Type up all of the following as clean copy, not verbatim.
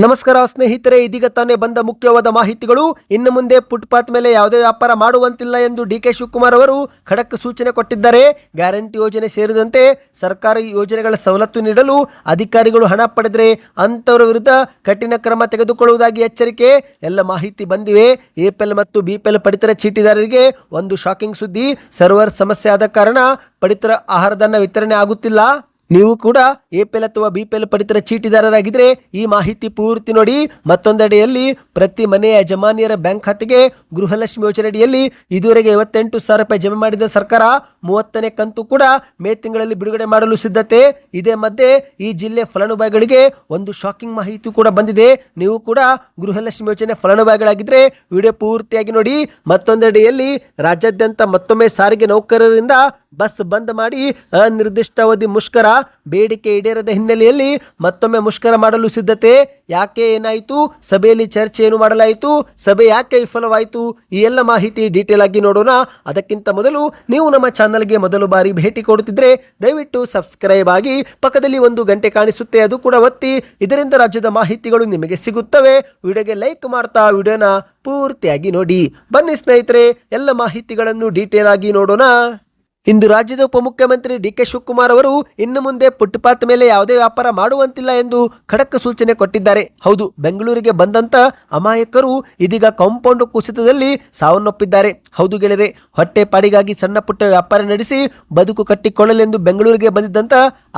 ನಮಸ್ಕಾರ ಸ್ನೇಹಿತರೆ, ಇದೀಗ ತಾನೇ ಬಂದ ಮುಖ್ಯವಾದ ಮಾಹಿತಿಗಳು. ಇನ್ನು ಮುಂದೆ ಫುಟ್ಪಾತ್ ಮೇಲೆ ಯಾವುದೇ ವ್ಯಾಪಾರ ಮಾಡುವಂತಿಲ್ಲ ಎಂದು ಡಿಕೆ ಶಿವಕುಮಾರ್ ಅವರು ಖಡಕ್ ಸೂಚನೆ ಕೊಟ್ಟಿದ್ದಾರೆ. ಗ್ಯಾರಂಟಿ ಯೋಜನೆ ಸೇರಿದಂತೆ ಸರ್ಕಾರಿ ಯೋಜನೆಗಳ ಸವಲತ್ತು ನೀಡಲು ಅಧಿಕಾರಿಗಳು ಹಣ ಪಡೆದರೆ ಅಂತವರ ವಿರುದ್ಧ ಕಠಿಣ ಕ್ರಮ ತೆಗೆದುಕೊಳ್ಳುವುದಾಗಿ ಎಚ್ಚರಿಕೆ. ಎಲ್ಲ ಮಾಹಿತಿ ಬಂದಿವೆ. ಎಪಿಎಲ್ ಮತ್ತು ಬಿಪಿಎಲ್ ಪಡಿತರ ಚೀಟಿದಾರರಿಗೆ ಒಂದು ಶಾಕಿಂಗ್ ಸುದ್ದಿ. ಸರ್ವರ್ ಸಮಸ್ಯೆ ಆದ ಕಾರಣ ಪಡಿತರ ಆಹಾರಧನ ವಿತರಣೆ ಆಗುತ್ತಿಲ್ಲ. ನೀವು ಕೂಡ ಎಪಿಎಲ್ ಅಥವಾ ಬಿಪಿಎಲ್ ಪಡಿತರ ಚೀಟಿದಾರರಾಗಿದ್ದರೆ ಈ ಮಾಹಿತಿ ಪೂರ್ತಿ ನೋಡಿ. ಮತ್ತೊಂದೆಡೆಯಲ್ಲಿ ಪ್ರತಿ ಮನೆಯ ಯಜಮಾನಿಯರ ಬ್ಯಾಂಕ್ ಖಾತೆಗೆ ಗೃಹಲಕ್ಷ್ಮಿ ಯೋಜನೆಯಡಿಯಲ್ಲಿ ಇದುವರೆಗೆ 58,000 ರೂಪಾಯಿ ಜಮೆ ಮಾಡಿದ ಸರ್ಕಾರ 30ನೇ ಕಂತು ಕೂಡ ಮೇ ತಿಂಗಳಲ್ಲಿ ಬಿಡುಗಡೆ ಮಾಡಲು ಸಿದ್ಧತೆ. ಇದೇ ಮಧ್ಯೆ ಈ ಜಿಲ್ಲೆ ಫಲಾನುಭವಿಗಳಿಗೆ ಒಂದು ಶಾಕಿಂಗ್ ಮಾಹಿತಿ ಕೂಡ ಬಂದಿದೆ. ನೀವು ಕೂಡ ಗೃಹಲಕ್ಷ್ಮಿ ಯೋಜನೆ ಫಲಾನುಭವಿಗಳಾಗಿದ್ದರೆ ವಿಡಿಯೋ ಪೂರ್ತಿಯಾಗಿ ನೋಡಿ. ಮತ್ತೊಂದೆಡೆಯಲ್ಲಿ ರಾಜ್ಯಾದ್ಯಂತ ಮತ್ತೊಮ್ಮೆ ಸಾರಿಗೆ ನೌಕರರಿಂದ ಬಸ್ ಬಂದ್ ಮಾಡಿ ಅನಿರ್ದಿಷ್ಟಾವಧಿ ಮುಷ್ಕರ. ಬೇಡಿಕೆ ಈಡೇರದ ಹಿನ್ನೆಲೆಯಲ್ಲಿ ಮತ್ತೊಮ್ಮೆ ಮುಷ್ಕರ ಮಾಡಲು ಸಿದ್ಧತೆ. ಯಾಕೆ, ಏನಾಯಿತು, ಸಭೆಯಲ್ಲಿ ಚರ್ಚೆ ಏನು ಮಾಡಲಾಯಿತು, ಸಭೆ ಯಾಕೆ ವಿಫಲವಾಯಿತು, ಈ ಎಲ್ಲ ಮಾಹಿತಿ ಡೀಟೇಲ್ ಆಗಿ ನೋಡೋಣ. ಅದಕ್ಕಿಂತ ಮೊದಲು ನೀವು ನಮ್ಮ ಚಾನಲ್ಗೆ ಮೊದಲು ಬಾರಿ ಭೇಟಿ ಕೊಡುತ್ತಿದ್ರೆ ದಯವಿಟ್ಟು ಸಬ್ಸ್ಕ್ರೈಬ್ ಆಗಿ ಪಕ್ಕದಲ್ಲಿ ಒಂದು ಗಂಟೆ ಕಾಣಿಸುತ್ತೆ, ಅದು ಕೂಡ ಒತ್ತಿ. ಇದರಿಂದ ರಾಜ್ಯದ ಮಾಹಿತಿಗಳು ನಿಮಗೆ ಸಿಗುತ್ತವೆ. ವಿಡಿಯೋಗೆ ಲೈಕ್ ಮಾಡ್ತಾ ವಿಡಿಯೋನ ಪೂರ್ತಿಯಾಗಿ ನೋಡಿ. ಬನ್ನಿ ಸ್ನೇಹಿತರೆ, ಎಲ್ಲ ಮಾಹಿತಿಗಳನ್ನು ಡೀಟೇಲ್ ಆಗಿ ನೋಡೋಣ. ಇಂದು ರಾಜ್ಯದ ಉಪಮುಖ್ಯಮಂತ್ರಿ ಡಿಕೆ ಶಿವಕುಮಾರ್ ಅವರು ಇನ್ನು ಮುಂದೆ ಫುಟ್ಪಾತ್ ಮೇಲೆ ಯಾವುದೇ ವ್ಯಾಪಾರ ಮಾಡುವಂತಿಲ್ಲ ಎಂದು ಖಡಕ್ ಸೂಚನೆ ಕೊಟ್ಟಿದ್ದಾರೆ. ಹೌದು, ಬೆಂಗಳೂರಿಗೆ ಬಂದಂತ ಅಮಾಯಕರು ಇದೀಗ ಕಾಂಪೌಂಡ್ ಕುಸಿತದಲ್ಲಿ ಸಾವನ್ನಪ್ಪಿದ್ದಾರೆ. ಹೌದು ಗೆಳೆಯರೆ, ಹೊಟ್ಟೆ ಪಾಡಿಗಾಗಿ ಸಣ್ಣ ಪುಟ್ಟ ವ್ಯಾಪಾರ ನಡೆಸಿ ಬದುಕು ಕಟ್ಟಿಕೊಳ್ಳಲೆಂದು ಬೆಂಗಳೂರಿಗೆ ಬಂದಿದ್ದಂತ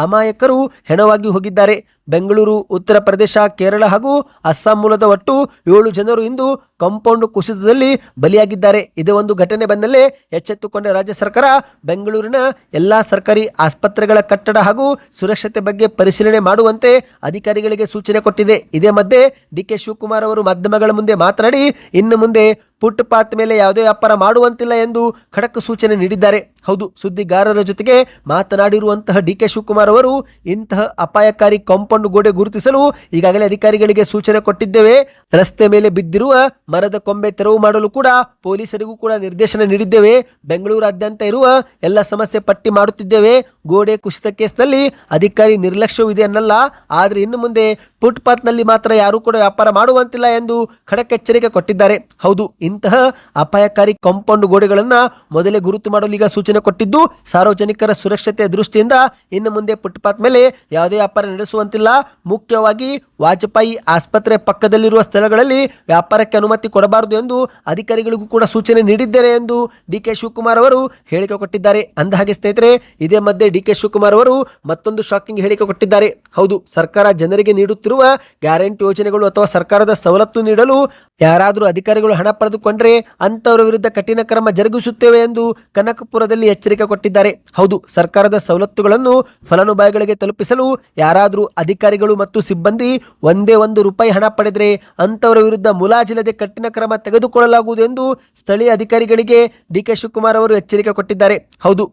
ಅಮಾಯಕರು ಹೆಣವಾಗಿ ಹೋಗಿದ್ದಾರೆ. ಬೆಂಗಳೂರು, ಉತ್ತರ ಪ್ರದೇಶ, ಕೇರಳ ಹಾಗೂ ಅಸ್ಸಾಂ ಮೂಲದ ಒಟ್ಟು 7 ಜನರು ಇಂದು ಕಾಂಪೌಂಡ್ ಕುಸಿತದಲ್ಲಿ ಬಲಿಯಾಗಿದ್ದಾರೆ. ಇದೇ ಒಂದು ಘಟನೆ ಬೆನ್ನಲ್ಲೇ ಎಚ್ಚೆತ್ತುಕೊಂಡ ರಾಜ್ಯ ಸರ್ಕಾರ ಬೆಂಗಳೂರಿನ ಎಲ್ಲಾ ಸರ್ಕಾರಿ ಆಸ್ಪತ್ರೆಗಳ ಕಟ್ಟಡ ಹಾಗೂ ಸುರಕ್ಷತೆ ಬಗ್ಗೆ ಪರಿಶೀಲನೆ ಮಾಡುವಂತೆ ಅಧಿಕಾರಿಗಳಿಗೆ ಸೂಚನೆ ಕೊಟ್ಟಿದೆ. ಇದೇ ಮಧ್ಯೆ ಡಿಕೆ ಶಿವಕುಮಾರ್ ಅವರು ಮಾಧ್ಯಮಗಳ ಮುಂದೆ ಮಾತನಾಡಿ ಇನ್ನು ಮುಂದೆ ಫುಟ್ಪಾತ್ ಮೇಲೆ ಯಾವುದೇ ವ್ಯಾಪಾರ ಮಾಡುವಂತಿಲ್ಲ ಎಂದು ಖಡಕ್ ಸೂಚನೆ ನೀಡಿದ್ದಾರೆ. ಹೌದು, ಸುದ್ದಿಗಾರರ ಜೊತೆಗೆ ಮಾತನಾಡಿರುವಂತಹ ಡಿಕೆ ಶಿವಕುಮಾರ್ ಅವರು ಇಂತಹ ಅಪಾಯಕಾರಿ ಕಾಂಪೌಂಡ್ ಗೋಡೆ ಗುರುತಿಸಲು ಈಗಾಗಲೇ ಅಧಿಕಾರಿಗಳಿಗೆ ಸೂಚನೆ ಕೊಟ್ಟಿದ್ದೇವೆ. ರಸ್ತೆ ಮೇಲೆ ಬಿದ್ದಿರುವ ಮರದ ಕೊಂಬೆ ತೆರವು ಮಾಡಲು ಕೂಡ ಪೊಲೀಸರಿಗೂ ಕೂಡ ನಿರ್ದೇಶನ ನೀಡಿದ್ದೇವೆ. ಬೆಂಗಳೂರಾದ್ಯಂತ ಇರುವ ಎಲ್ಲ ಸಮಸ್ಯೆ ಪಟ್ಟಿ ಮಾಡುತ್ತಿದ್ದೇವೆ. ಗೋಡೆ ಕುಸಿತ ಕೇಸ್ನಲ್ಲಿ ಅಧಿಕಾರಿ ನಿರ್ಲಕ್ಷ್ಯವಿದೆ ಅನ್ನಲ್ಲ, ಆದರೆ ಇನ್ನು ಮುಂದೆ ಫುಟ್ಪಾತ್ ನಲ್ಲಿ ಮಾತ್ರ ಯಾರು ಕೂಡ ವ್ಯಾಪಾರ ಮಾಡುವಂತಿಲ್ಲ ಎಂದು ಖಡಕ್ ಎಚ್ಚರಿಕೆ ಕೊಟ್ಟಿದ್ದಾರೆ. ಹೌದು, ಇಂತಹ ಅಪಾಯಕಾರಿ ಕಾಂಪೌಂಡ್ ಗೋಡೆಗಳನ್ನ ಮೊದಲೇ ಗುರುತು ಮಾಡಲು ಈಗ ಸೂಚನೆ ಕೊಟ್ಟಿದ್ದು, ಸಾರ್ವಜನಿಕರ ಸುರಕ್ಷತೆಯ ದೃಷ್ಟಿಯಿಂದ ಇನ್ನು ಮುಂದೆ ಫುಟ್ಪಾತ್ ಮೇಲೆ ಯಾವುದೇ ವ್ಯಾಪಾರ ನಡೆಸುವಂತಿಲ್ಲ. ಮುಖ್ಯವಾಗಿ ವಾಜಪೇಯಿ ಆಸ್ಪತ್ರೆ ಪಕ್ಕದಲ್ಲಿರುವ ಸ್ಥಳಗಳಲ್ಲಿ ವ್ಯಾಪಾರಕ್ಕೆ ಅನುಮತಿ ಕೊಡಬಾರದು ಎಂದು ಅಧಿಕಾರಿಗಳಿಗೂ ಕೂಡ ಸೂಚನೆ ನೀಡಿದ್ದಾರೆ ಎಂದು ಡಿಕೆ ಶಿವಕುಮಾರ್ ಅವರು ಹೇಳಿಕೆ ಕೊಟ್ಟಿದ್ದಾರೆ. ಅಂದಹಾಗೆ ಸ್ನೇಹಿತರೆ, ಇದೇ ಮಧ್ಯೆ ಡಿಕೆ ಶಿವಕುಮಾರ್ ಅವರು ಮತ್ತೊಂದು ಶಾಕಿಂಗ್ ಹೇಳಿಕೆ ಕೊಟ್ಟಿದ್ದಾರೆ. ಹೌದು, ಸರ್ಕಾರ ಜನರಿಗೆ ನೀಡುತ್ತಿರುವ ಗ್ಯಾರಂಟಿ ಯೋಜನೆಗಳು ಅಥವಾ ಸರ್ಕಾರದ ಸವಲತ್ತು ನೀಡಲು ಯಾರಾದರೂ ಅಧಿಕಾರಿಗಳು ಹಣ ಪಡೆದುಕೊಂಡ್ರೆ ಅಂತವರ ವಿರುದ್ಧ ಕಠಿಣ ಕ್ರಮ ಜರುಗಿಸುತ್ತೇವೆ ಎಂದು ಕನಕಪುರದಲ್ಲಿ ಎಚ್ಚರಿಕೆ ಕೊಟ್ಟಿದ್ದಾರೆ. ಹೌದು, ಸರ್ಕಾರದ ಸವಲತ್ತುಗಳನ್ನು ಫಲಾನುಭವಿಗಳಿಗೆ ತಲುಪಿಸಲು ಯಾರಾದರೂ ಅಧಿಕಾರಿಗಳು ಮತ್ತು ಸಿಬ್ಬಂದಿ ಒಂದೇ ₹1 ಹಣ ಪಡೆದರೆ ಅಂತವರ ವಿರುದ್ಧ ಮುಲಾಜಿಲ್ಲದೆ ಕಠಿಣ ಕ್ರಮ ತೆಗೆದುಕೊಳ್ಳಲಾಗುವುದು ಎಂದು ಸ್ಥಳೀಯ ಅಧಿಕಾರಿಗಳಿಗೆ ಡಿಕೆ ಶಿವಕುಮಾರ್ ಅವರು ಎಚ್ಚರಿಕೆ ಕೊಟ್ಟಿದ್ದಾರೆ. ಹೌದು,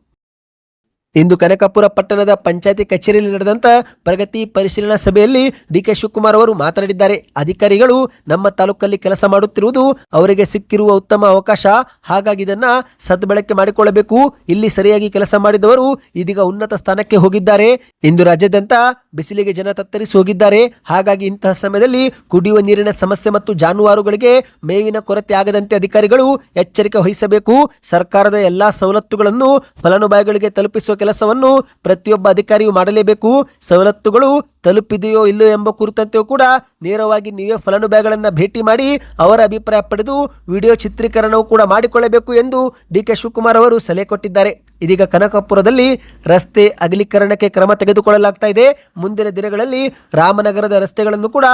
ಇಂದು ಕನಕಪುರ ಪಟ್ಟಣದ ಪಂಚಾಯತಿ ಕಚೇರಿಯಲ್ಲಿ ನಡೆದಂತ ಪ್ರಗತಿ ಪರಿಶೀಲನಾ ಸಭೆಯಲ್ಲಿ ಡಿಕೆ ಶಿವಕುಮಾರ್ ಅವರು ಮಾತನಾಡಿದ್ದಾರೆ. ಅಧಿಕಾರಿಗಳು ನಮ್ಮ ತಾಲೂಕಲ್ಲಿ ಕೆಲಸ ಮಾಡುತ್ತಿರುವುದು ಅವರಿಗೆ ಸಿಕ್ಕಿರುವ ಉತ್ತಮ ಅವಕಾಶ, ಹಾಗಾಗಿ ಇದನ್ನ ಸದ್ಬಳಕೆ ಮಾಡಿಕೊಳ್ಳಬೇಕು. ಇಲ್ಲಿ ಸರಿಯಾಗಿ ಕೆಲಸ ಮಾಡಿದವರು ಇದೀಗ ಉನ್ನತ ಸ್ಥಾನಕ್ಕೆ ಹೋಗಿದ್ದಾರೆ. ಇಂದು ರಾಜ್ಯಾದ್ಯಂತ ಬಿಸಿಲಿಗೆ ಜನ ತತ್ತರಿಸಿ ಹೋಗಿದ್ದಾರೆ. ಹಾಗಾಗಿ ಇಂತಹ ಸಮಯದಲ್ಲಿ ಕುಡಿಯುವ ನೀರಿನ ಸಮಸ್ಯೆ ಮತ್ತು ಜಾನುವಾರುಗಳಿಗೆ ಮೇವಿನ ಕೊರತೆ ಆಗದಂತೆ ಅಧಿಕಾರಿಗಳು ಎಚ್ಚರಿಕೆ ವಹಿಸಬೇಕು. ಸರ್ಕಾರದ ಎಲ್ಲಾ ಸವಲತ್ತುಗಳನ್ನು ಫಲಾನುಭವಿಗಳಿಗೆ ತಲುಪಿಸುವ ಕೆಲಸವನ್ನು ಪ್ರತಿಯೊಬ್ಬ ಅಧಿಕಾರಿಯು ಮಾಡಲೇಬೇಕು. ಸವಲತ್ತುಗಳು ತಲುಪಿದೆಯೋ ಇಲ್ಲೋ ಎಂಬ ಕುರಿತಂತೆಯೂ ಕೂಡ ನೇರವಾಗಿ ನೀವೇ ಫಲಾನುಭವಿಗಳನ್ನ ಭೇಟಿ ಮಾಡಿ ಅವರ ಅಭಿಪ್ರಾಯ ಪಡೆದು ವಿಡಿಯೋ ಚಿತ್ರೀಕರಣವೂ ಕೂಡ ಮಾಡಿಕೊಳ್ಳಬೇಕು ಎಂದು ಡಿಕೆ ಶಿವಕುಮಾರ್ ಅವರು ಸಲಹೆ ಕೊಟ್ಟಿದ್ದಾರೆ. ಇದೀಗ ಕನಕಪುರದಲ್ಲಿ ರಸ್ತೆ ಅಗಲೀಕರಣಕ್ಕೆ ಕ್ರಮ ತೆಗೆದುಕೊಳ್ಳಲಾಗ್ತಾ ಇದೆ. ಮುಂದಿನ ದಿನಗಳಲ್ಲಿ ರಾಮನಗರದ ರಸ್ತೆಗಳನ್ನು ಕೂಡ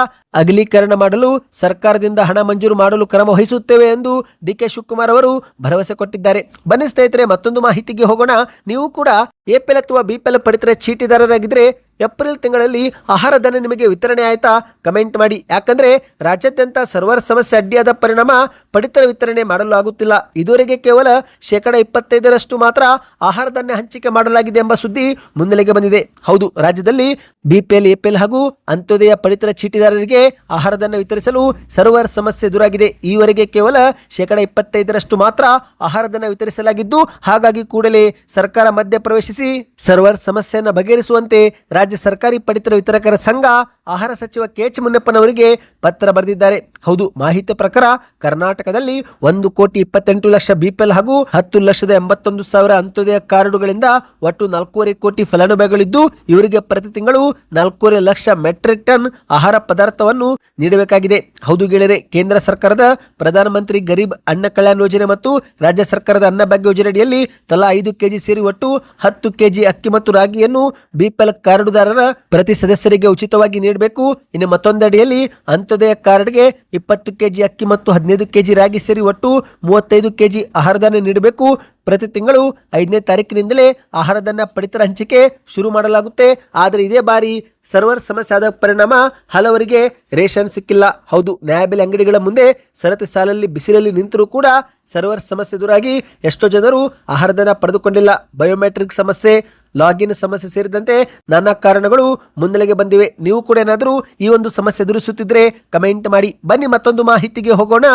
ಅಗಲೀಕರಣ ಮಾಡಲು ಸರ್ಕಾರದಿಂದ ಹಣ ಮಂಜೂರು ಮಾಡಲು ಕ್ರಮ ವಹಿಸುತ್ತೇವೆ ಎಂದು ಡಿಕೆ ಶಿವಕುಮಾರ್ ಅವರು ಭರವಸೆ ಕೊಟ್ಟಿದ್ದಾರೆ. ಬನ್ನಿ ಸ್ನೇಹಿತರೆ, ಮತ್ತೊಂದು ಮಾಹಿತಿಗೆ ಹೋಗೋಣ. ನೀವು ಕೂಡ ಎಪಿಎಲ್ ಅಥವಾ ಬಿಪಿಎಲ್ ಪಡಿತರ ಚೀಟಿದಾರರಾಗಿದ್ದರೆ ಏಪ್ರಿಲ್ ತಿಂಗಳಲ್ಲಿ ಆಹಾರಧನ ನಿಮಗೆ ವಿತರಣೆ ಆಯ್ತಾ? ಕಮೆಂಟ್ ಮಾಡಿ. ಯಾಕಂದ್ರೆ ರಾಜ್ಯಾದ್ಯಂತ ಸರ್ವರ್ ಸಮಸ್ಯೆ ಅಡ್ಡಿಯಾದ ಪರಿಣಾಮ ಪಡಿತರ ವಿತರಣೆ ಮಾಡಲು ಆಗುತ್ತಿಲ್ಲ. ಇದುವರೆಗೆ ಕೇವಲ 25% ಮಾತ್ರ ಆಹಾರಧಾನ್ಯ ಹಂಚಿಕೆ ಮಾಡಲಾಗಿದೆ ಎಂಬ ಸುದ್ದಿ ಮುನ್ನೆಲೆಗೆ ಬಂದಿದೆ. ಹೌದು, ರಾಜ್ಯದಲ್ಲಿ ಬಿಪಿಎಲ್, ಎಪಿಎಲ್ ಹಾಗೂ ಅಂತ್ಯೋದಯ ಪಡಿತರ ಚೀಟಿದಾರರಿಗೆ ಆಹಾರಧಾನ್ಯ ವಿತರಿಸಲು ಸರ್ವರ್ ಸಮಸ್ಯೆ ಎದುರಾಗಿದೆ. ಈವರೆಗೆ ಕೇವಲ 25% ಮಾತ್ರ ಆಹಾರಧಾನ್ಯ ವಿತರಿಸಲಾಗಿದ್ದು, ಹಾಗಾಗಿ ಕೂಡಲೇ ಸರ್ಕಾರ ಮಧ್ಯಪ್ರವೇಶಿಸಿ ಸರ್ವರ್ ಸಮಸ್ಯೆಯನ್ನು ಬಗೆಹರಿಸುವಂತೆ ರಾಜ್ಯ ಸರ್ಕಾರಿ ಪಡಿತರ ವಿತರಕರ ಸಂಘ ಆಹಾರ ಸಚಿವ ಕೆ.ಎಚ್. ಮುನಿಯಪ್ಪನವರಿಗೆ ಪತ್ರ ಬರೆದಿದ್ದಾರೆ. ಹೌದು, ಮಾಹಿತಿ ಪ್ರಕಾರ ಕರ್ನಾಟಕದಲ್ಲಿ 1,28,00,000 ಬಿಪಿಎಲ್ ಹಾಗೂ 10,81,000 ಅಂತ್ಯೋದಯ ಕಾರ್ಡುಗಳಿಂದ ಒಟ್ಟು 4.5 ಕೋಟಿ ಫಲಾನುಭವಿಗಳಿದ್ದು ಇವರಿಗೆ ಪ್ರತಿ ತಿಂಗಳು 4.5 ಲಕ್ಷ ಮೆಟ್ರಿಕ್ ಟನ್ ಆಹಾರ ಪದಾರ್ಥವನ್ನು ನೀಡಬೇಕಾಗಿದೆ. ಹೌದು ಗೆಳೆಯರೆ, ಕೇಂದ್ರ ಸರ್ಕಾರದ ಪ್ರಧಾನಮಂತ್ರಿ ಗರೀಬ್ ಅನ್ನ ಕಲ್ಯಾಣ ಯೋಜನೆ ಮತ್ತು ರಾಜ್ಯ ಸರ್ಕಾರದ ಅನ್ನಭಾಗ್ಯ ಯೋಜನೆ ಅಡಿಯಲ್ಲಿ ತಲಾ 5 ಕೆಜಿ ಸೇರಿ ಒಟ್ಟು 10 ಕೆಜಿ ಅಕ್ಕಿ ಮತ್ತು ರಾಗಿಯನ್ನು ಬಿಪಿಎಲ್ ಕಾರ್ಡುದಾರರ ಪ್ರತಿ ಸದಸ್ಯರಿಗೆ ಉಚಿತವಾಗಿ ನೀಡಬೇಕು. ಇನ್ನು ಮತ್ತೊಂದಡಿಯಲ್ಲಿ ಅಂತ್ಯೋದಯ ಕಾರ್ಡ್ಗೆ 20 ಕೆಜಿ ಅಕ್ಕಿ ಮತ್ತು 15 ಕೆಜಿ ರಾಗಿ ಸೇರಿ ಒಟ್ಟು 35 ಕೆಜಿ ಆಹಾರಧಾನ್ಯ ನೀಡಬೇಕು. ಪ್ರತಿ ತಿಂಗಳು 5ನೇ ತಾರೀಕಿನಿಂದಲೇ ಆಹಾರಧಾನ್ಯ ಪಡಿತರ ಹಂಚಿಕೆ ಶುರು ಮಾಡಲಾಗುತ್ತೆ. ಆದರೆ ಇದೇ ಬಾರಿ ಸರ್ವರ್ ಸಮಸ್ಯೆ ಆದ ಪರಿಣಾಮ ಹಲವರಿಗೆ ರೇಷನ್ ಸಿಕ್ಕಿಲ್ಲ. ಹೌದು, ನ್ಯಾಯಬೆಲೆ ಅಂಗಡಿಗಳ ಮುಂದೆ ಸರತಿ ಸಾಲಲ್ಲಿ ಬಿಸಿಲಲ್ಲಿ ನಿಂತರೂ ಕೂಡ ಸರ್ವರ್ ಸಮಸ್ಯೆ ಎದುರಾಗಿ ಎಷ್ಟೋ ಜನರು ಆಹಾರಧಾನ್ಯ ಪಡೆದುಕೊಂಡಿಲ್ಲ. ಬಯೋಮೆಟ್ರಿಕ್ ಸಮಸ್ಯೆ, ಲಾಗಿನ್ ಸಮಸ್ಯೆ ಸೇರಿದಂತೆ ನಾನಾ ಕಾರಣಗಳು ಮುನ್ನೆಲೆಗೆ ಬಂದಿವೆ. ನೀವು ಕೂಡ ಏನಾದರೂ ಈ ಒಂದು ಸಮಸ್ಯೆ ಎದುರಿಸುತ್ತಿದ್ರೆ ಕಮೆಂಟ್ ಮಾಡಿ. ಬನ್ನಿ ಮತ್ತೊಂದು ಮಾಹಿತಿಗೆ ಹೋಗೋಣ.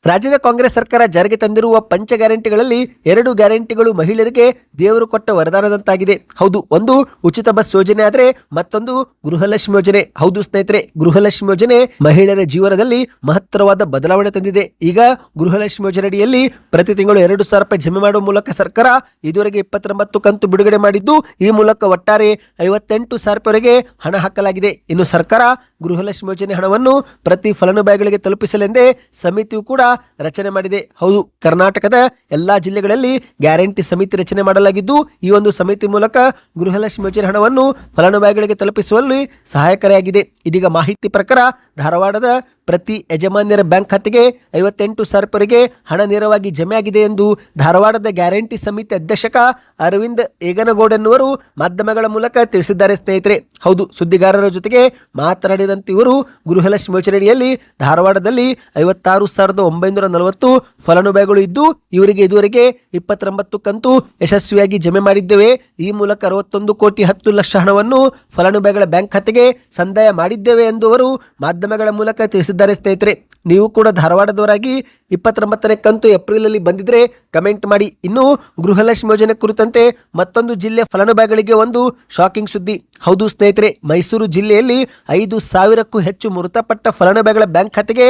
ರಾಜ್ಯದ ಕಾಂಗ್ರೆಸ್ ಸರ್ಕಾರ ಜಾರಿಗೆ ತಂದಿರುವ ಪಂಚ ಗ್ಯಾರಂಟಿಗಳಲ್ಲಿ 2 ಗ್ಯಾರಂಟಿಗಳು ಮಹಿಳೆಯರಿಗೆ ದೇವರು ಕೊಟ್ಟ ವರದಾನದಂತಾಗಿದೆ. ಹೌದು, ಒಂದು ಉಚಿತ ಬಸ್ ಯೋಜನೆ ಆದರೆ ಮತ್ತೊಂದು ಗೃಹಲಕ್ಷ್ಮಿ ಯೋಜನೆ. ಹೌದು ಸ್ನೇಹಿತರೆ, ಗೃಹಲಕ್ಷ್ಮಿ ಯೋಜನೆ ಮಹಿಳೆಯರ ಜೀವನದಲ್ಲಿ ಮಹತ್ತರವಾದ ಬದಲಾವಣೆ ತಂದಿದೆ. ಈಗ ಗೃಹಲಕ್ಷ್ಮಿ ಯೋಜನೆ ಅಡಿಯಲ್ಲಿ ಪ್ರತಿ ತಿಂಗಳು 2,000 ರೂಪಾಯಿ ಜಮೆ ಮಾಡುವ ಮೂಲಕ ಸರ್ಕಾರ ಇದುವರೆಗೆ 29 ಕಂತು ಬಿಡುಗಡೆ ಮಾಡಿದ್ದು, ಈ ಮೂಲಕ ಒಟ್ಟಾರೆ 58,000 ರೂಪಾಯಿವರೆಗೆ ಹಣ ಹಾಕಲಾಗಿದೆ. ಇನ್ನು ಸರ್ಕಾರ ಗೃಹಲಕ್ಷ್ಮಿ ಯೋಜನೆ ಹಣವನ್ನು ಪ್ರತಿ ಫಲಾನುಭವಿಗಳಿಗೆ ತಲುಪಿಸಲೆಂದೇ ಸಮಿತಿಯು ಕೂಡ ರಚನೆ ಮಾಡಿದೆ. ಹೌದು, ಕರ್ನಾಟಕದ ಎಲ್ಲಾ ಜಿಲ್ಲೆಗಳಲ್ಲಿ ಗ್ಯಾರಂಟಿ ಸಮಿತಿ ರಚನೆ ಮಾಡಲಾಗಿದ್ದು, ಈ ಒಂದು ಸಮಿತಿ ಮೂಲಕ ಗೃಹಲಕ್ಷ್ಮಿ ಯೋಜನೆ ಹಣವನ್ನು ಫಲಾನುಭವಿಗಳಿಗೆ ತಲುಪಿಸುವಲ್ಲಿ ಸಹಾಯಕಾರಿಯಾಗಿದೆ. ಇದೀಗ ಮಾಹಿತಿ ಪ್ರಕಾರ ಧಾರವಾಡದ ಪ್ರತಿ ಯಜಮಾನ್ಯರ ಬ್ಯಾಂಕ್ ಖಾತೆಗೆ 58,000 ರೂಪಾಯಿವರೆಗೆ ಹಣ ನೇರವಾಗಿ ಜಮೆ ಆಗಿದೆ ಎಂದು ಧಾರವಾಡದ ಗ್ಯಾರಂಟಿ ಸಮಿತಿ ಅಧ್ಯಕ್ಷಕ ಅರವಿಂದ್ ಏಗನಗೌಡನವರು ಮಾಧ್ಯಮಗಳ ಮೂಲಕ ತಿಳಿಸಿದ್ದಾರೆ. ಸ್ನೇಹಿತರೆ, ಹೌದು, ಸುದ್ದಿಗಾರರ ಜೊತೆಗೆ ಮಾತನಾಡಿದಂತೆ ಇವರು ಗೃಹಲಕ್ಷ್ಮಿ ಯೋಜನೆಯಲ್ಲಿ ಧಾರವಾಡದಲ್ಲಿ 56,940 ಫಲಾನುಭವಿಗಳು ಇದ್ದು, ಇವರಿಗೆ ಇದುವರೆಗೆ 29 ಕಂತು ಯಶಸ್ವಿಯಾಗಿ ಜಮೆ ಮಾಡಿದ್ದೇವೆ. ಈ ಮೂಲಕ 61 ಕೋಟಿ 10 ಲಕ್ಷ ಹಣವನ್ನು ಫಲಾನುಭವಿಗಳ ಬ್ಯಾಂಕ್ ಖಾತೆಗೆ ಸಂದಾಯ ಮಾಡಿದ್ದೇವೆ ಎಂದು ಅವರು ಮಾಧ್ಯಮಗಳ ಮೂಲಕ ತಿಳಿಸಿದ್ದಾರೆ. ಸ್ನೇಹಿತರೆ, ನೀವು ಕೂಡ ಧಾರವಾಡದವರಾಗಿ 29ನೇ ಕಂತು ಏಪ್ರಿಲ್ ಅಲ್ಲಿ ಬಂದಿದ್ರೆ ಕಮೆಂಟ್ ಮಾಡಿ. ಇನ್ನು ಗೃಹಲಕ್ಷ್ಮಿ ಯೋಜನೆ ಕುರಿತಂತೆ ಮತ್ತೊಂದು ಜಿಲ್ಲೆ ಫಲಾನುಭವಿಗಳಿಗೆ ಒಂದು ಶಾಕಿಂಗ್ ಸುದ್ದಿ. ಹೌದು ಸ್ನೇಹಿತರೆ, ಮೈಸೂರು ಜಿಲ್ಲೆಯಲ್ಲಿ 5,000ಕ್ಕೂ ಹೆಚ್ಚು ಮೃತಪಟ್ಟ ಫಲಾನುಭವಿಗಳ ಬ್ಯಾಂಕ್ ಖಾತೆಗೆ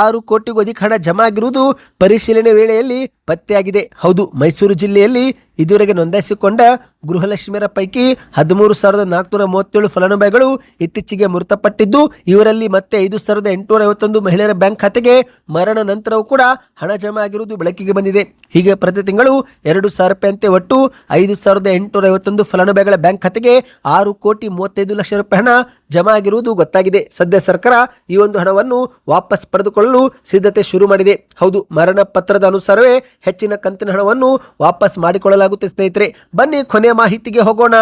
6 ಕೋಟಿಗೂ ಅಧಿಕ ಹಣ ಜಮಾ ಆಗಿರುವುದು ಪರಿಶೀಲನೆ ವೇಳೆಯಲ್ಲಿ ಪತ್ತೆಯಾಗಿದೆ. ಹೌದು, ಮೈಸೂರು ಜಿಲ್ಲೆಯಲ್ಲಿ ಇದುವರೆಗೆ ನೋಂದಾಯಿಸಿಕೊಂಡ ಗೃಹಲಕ್ಷ್ಮಿಯರ ಪೈಕಿ 13,437 ಫಲಾನುಭವಿಗಳು ಇತ್ತೀಚೆಗೆ ಮೃತಪಟ್ಟಿದ್ದು, ಇವರಲ್ಲಿ ಮತ್ತೆ 5,851 ಮಹಿಳೆಯರ ಬ್ಯಾಂಕ್ ಖಾತೆಗೆ ಮರಣ ನಂತರವೂ ಕೂಡ ಹಣ ಜಮಾ ಆಗಿರುವುದು ಬೆಳಕಿಗೆ ಬಂದಿದೆ. ಹೀಗೆ ಪ್ರತಿ ತಿಂಗಳು 2,000 ರೂಪಾಯಿಯಂತೆ ಒಟ್ಟು 5,851 ಫಲಾನುಭವಿಗಳ ಬ್ಯಾಂಕ್ ಖಾತೆಗೆ 6 ಕೋಟಿ 35 ಲಕ್ಷ ರೂಪಾಯಿ ಹಣ ಜಮಾ ಆಗಿರುವುದು ಗೊತ್ತಾಗಿದೆ. ಸದ್ಯ ಸರ್ಕಾರ ಈ ಒಂದು ಹಣವನ್ನು ವಾಪಸ್ ಪಡೆದುಕೊಳ್ಳಲು ಸಿದ್ಧತೆ ಶುರು ಮಾಡಿದೆ. ಹೌದು, ಮರಣ ಪತ್ರದ ಅನುಸಾರವೇ ಹೆಚ್ಚಿನ ಕಂತಿನ ಹಣವನ್ನು ವಾಪಸ್ ಮಾಡಿಕೊಳ್ಳಲಾಗುತ್ತೆ. ಸ್ನೇಹಿತರೆ, ಬನ್ನಿ ಕೊನೆಯ ಮಾಹಿತಿಗೆ ಹೋಗೋಣ.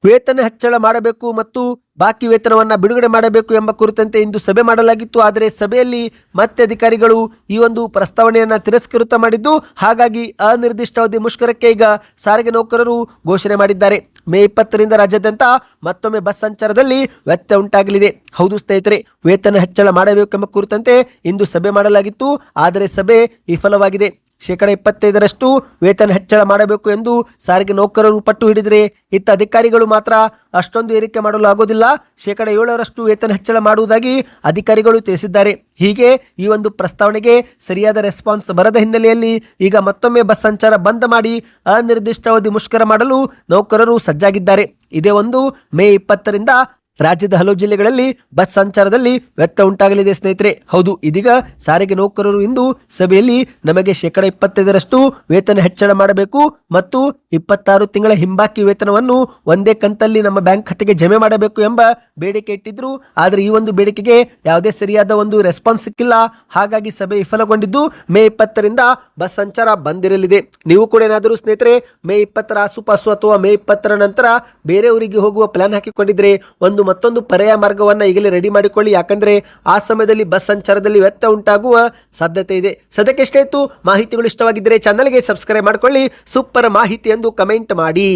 ವೇತನ ಹೆಚ್ಚಳ ಮಾಡಬೇಕು ಮತ್ತು ಬಾಕಿ ವೇತನವನ್ನ ಬಿಡುಗಡೆ ಮಾಡಬೇಕು ಎಂಬ ಕುರಿತಂತೆ ಇಂದು ಸಭೆ ಮಾಡಲಾಗಿತ್ತು. ಆದರೆ ಸಭೆಯಲ್ಲಿ ಮತ್ತೆ ಅಧಿಕಾರಿಗಳು ಈ ಒಂದು ಪ್ರಸ್ತಾವನೆಯನ್ನ ತಿರಸ್ಕೃತ ಮಾಡಿದ್ದು, ಹಾಗಾಗಿ ಅನಿರ್ದಿಷ್ಟಾವಧಿ ಮುಷ್ಕರಕ್ಕೆ ಈಗ ಸಾರಿಗೆ ನೌಕರರು ಘೋಷಣೆ ಮಾಡಿದ್ದಾರೆ. ಮೇ 20ರಿಂದ ರಾಜ್ಯಾದ್ಯಂತ ಮತ್ತೊಮ್ಮೆ ಬಸ್ ಸಂಚಾರದಲ್ಲಿ ವ್ಯತ್ಯಯ ಉಂಟಾಗಲಿದೆ. ಹೌದು ಸ್ನೇಹಿತರೆ, ವೇತನ ಹೆಚ್ಚಳ ಮಾಡಬೇಕೆಂಬ ಕುರಿತಂತೆ ಇಂದು ಸಭೆ ಮಾಡಲಾಗಿತ್ತು. ಆದರೆ ಸಭೆ ವಿಫಲವಾಗಿದೆ. 25% ವೇತನ ಹೆಚ್ಚಳ ಮಾಡಬೇಕು ಎಂದು ಸಾರಿಗೆ ನೌಕರರು ಪಟ್ಟು ಹಿಡಿದರೆ, ಇತ್ತ ಅಧಿಕಾರಿಗಳು ಮಾತ್ರ ಅಷ್ಟೊಂದು ಏರಿಕೆ ಮಾಡಲು ಆಗೋದಿಲ್ಲ, 7% ವೇತನ ಹೆಚ್ಚಳ ಮಾಡುವುದಾಗಿ ಅಧಿಕಾರಿಗಳು ತಿಳಿಸಿದ್ದಾರೆ. ಹೀಗೆ ಈ ಒಂದು ಪ್ರಸ್ತಾವನೆಗೆ ಸರಿಯಾದ ರೆಸ್ಪಾನ್ಸ್ ಬರದ ಹಿನ್ನೆಲೆಯಲ್ಲಿ ಈಗ ಮತ್ತೊಮ್ಮೆ ಬಸ್ ಸಂಚಾರ ಬಂದ್ ಮಾಡಿ ಅನಿರ್ದಿಷ್ಟಾವಧಿ ಮುಷ್ಕರ ಮಾಡಲು ನೌಕರರು ಸಜ್ಜಾಗಿದ್ದಾರೆ. ಇದೇ ಒಂದು ಮೇ 20ರಿಂದ ರಾಜ್ಯದ ಹಲವು ಜಿಲ್ಲೆಗಳಲ್ಲಿ ಬಸ್ ಸಂಚಾರದಲ್ಲಿ ವ್ಯತ್ಯಯ ಉಂಟಾಗಲಿದೆ. ಸ್ನೇಹಿತರೆ, ಹೌದು, ಇದೀಗ ಸಾರಿಗೆ ನೌಕರರು ಇಂದು ಸಭೆಯಲ್ಲಿ ನಮಗೆ 25% ವೇತನ ಹೆಚ್ಚಳ ಮಾಡಬೇಕು ಮತ್ತು 26 ತಿಂಗಳ ಹಿಂಬಾಕಿ ವೇತನವನ್ನು ಒಂದೇ ಕಂತಲ್ಲಿ ನಮ್ಮ ಬ್ಯಾಂಕ್ ಖಾತೆಗೆ ಜಮೆ ಮಾಡಬೇಕು ಎಂಬ ಬೇಡಿಕೆ ಇಟ್ಟಿದ್ರು. ಆದರೆ ಈ ಒಂದು ಬೇಡಿಕೆಗೆ ಯಾವುದೇ ಸರಿಯಾದ ಒಂದು ರೆಸ್ಪಾನ್ಸ್ ಸಿಕ್ಕಿಲ್ಲ. ಹಾಗಾಗಿ ಸಭೆ ವಿಫಲಗೊಂಡಿದ್ದು ಮೇ 20ರಿಂದ ಬಸ್ ಸಂಚಾರ ಬಂದಿರಲಿದೆ. ನೀವು ಕೂಡ ಏನಾದರೂ ಸ್ನೇಹಿತರೆ ಮೇ 20ರ ಆಸುಪಾಸು ಅಥವಾ ಮೇ 20ರ ನಂತರ ಬೇರೆ ಊರಿಗೆ ಹೋಗುವ ಪ್ಲಾನ್ ಹಾಕಿಕೊಂಡಿದ್ರೆ ಮತ್ತೊಂದು ಪರ್ಯಾಯ ಮಾರ್ಗವನ್ನ ಈಗಲೇ ರೆಡಿ ಮಾಡಿಕೊಳ್ಳಿ. ಯಾಕಂದ್ರೆ ಆ ಸಮಯದಲ್ಲಿ ಬಸ್ ಸಂಚಾರದಲ್ಲಿ ವ್ಯತ್ಯಯ ಉಂಟಾಗುವ ಸಾಧ್ಯತೆ ಇದೆ. ಸದ್ಯಕ್ಕೆ ಎಷ್ಟೇ ಇತ್ತು ಮಾಹಿತಿಗಳು ಇಷ್ಟವಾಗಿದ್ದರೆ ಚಾನಲ್ಗೆ ಸಬ್ಸ್ಕ್ರೈಬ್ ಮಾಡಿಕೊಳ್ಳಿ. ಸೂಪರ್ ಮಾಹಿತಿ ಎಂದು ಕಮೆಂಟ್ ಮಾಡಿ.